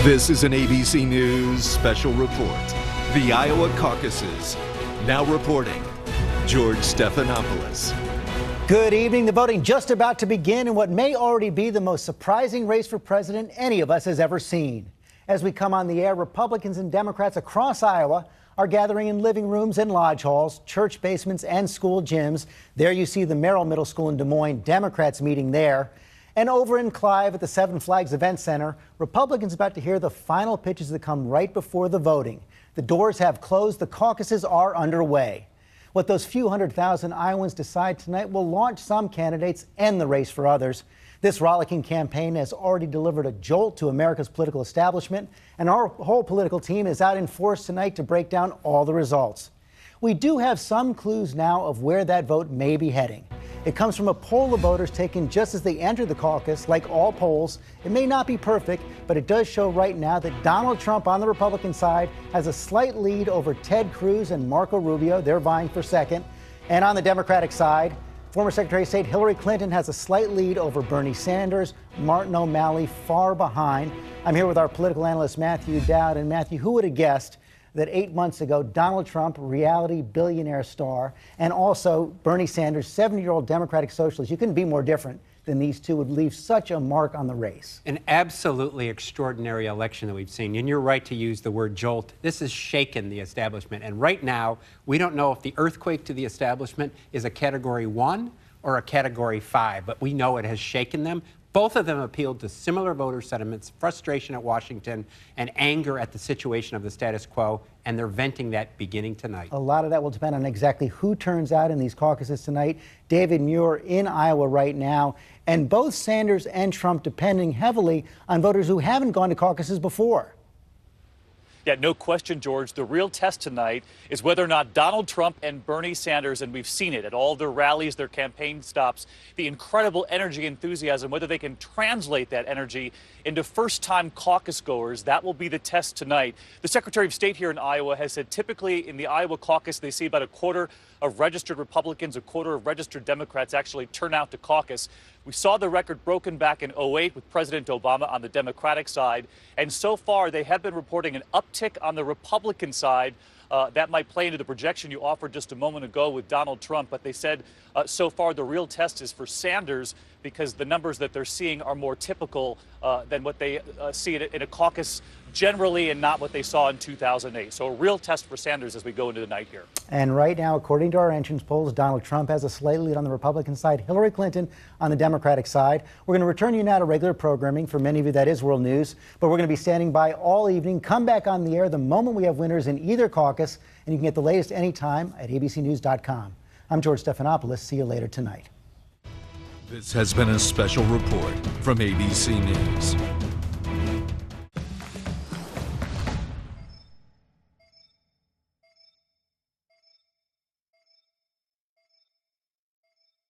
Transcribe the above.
This is an ABC News special report. The Iowa Caucuses. Now reporting, George Stephanopoulos. Good evening. The voting just about to begin in what may already be the most surprising race for president any of us has ever seen. As we come on the air, Republicans and Democrats across Iowa are gathering in living rooms and lodge halls, church basements, and school gyms. There you see the Merrill Middle School in Des Moines, Democrats meeting there. And over in Clive at the Seven Flags Event Center, Republicans about to hear the final pitches that come right before the voting. The doors have closed. The caucuses are underway. What those few 100,000 Iowans decide tonight will launch some candidates and the race for others. This rollicking campaign has already delivered a jolt to America's political establishment, and our whole political team is out in force tonight to break down all the results. We do have some clues now of where that vote may be heading. It comes from a poll of voters taken just as they entered the caucus. Like all polls, it may not be perfect, but it does show right now that Donald Trump on the Republican side has a slight lead over Ted Cruz and Marco Rubio. They're vying for second. And on the Democratic side, former Secretary of State Hillary Clinton has a slight lead over Bernie Sanders. Martin O'Malley far behind. I'm here with our political analyst, Matthew Dowd. And Matthew, who would have guessed that 8 months ago, Donald Trump, reality billionaire star, and also Bernie Sanders, 70-year-old Democratic socialist, you couldn't be more different than these two, would leave such a mark on the race. An absolutely extraordinary election that we've seen. And you're right to use the word jolt. This has shaken the establishment. And right now, we don't know if the earthquake to the establishment is a Category 1 or a Category 5, but we know it has shaken them. Both of them appealed to similar voter sentiments, frustration at Washington, and anger at the situation of the status quo, and they're venting that beginning tonight. A lot of that will depend on exactly who turns out in these caucuses tonight. David Muir in Iowa right now, and both Sanders and Trump depending heavily on voters who haven't gone to caucuses before. Yeah, no question, George. The real test tonight is whether or not Donald Trump and Bernie Sanders, and we've seen it at all their rallies, their campaign stops, the incredible energy, enthusiasm, whether they can translate that energy into first-time caucus goers. That will be the test tonight. The Secretary of State here in Iowa has said typically in the Iowa caucus, they see about a quarter of registered Republicans, a quarter of registered Democrats actually turn out to caucus. We saw the record broken back in 2008 with President Obama on the Democratic side. And so far, they have been reporting an uptick on the Republican side. That might play into the projection you offered just a moment ago with Donald Trump. But they said so far the real test is for Sanders because the numbers that they're seeing are more typical than what they see in a caucus generally and not what they saw in 2008. So a real test for Sanders as we go into the night here. And right now, according to our entrance polls, Donald Trump has a slight lead on the Republican side, Hillary Clinton on the Democratic side. We're going to return you now to regular programming. For many of you, that is world news. But we're going to be standing by all evening. Come back on the air the moment we have winners in either caucus. And you can get the latest anytime at abcnews.com. I'm George Stephanopoulos. See you later tonight. This has been a special report from ABC News.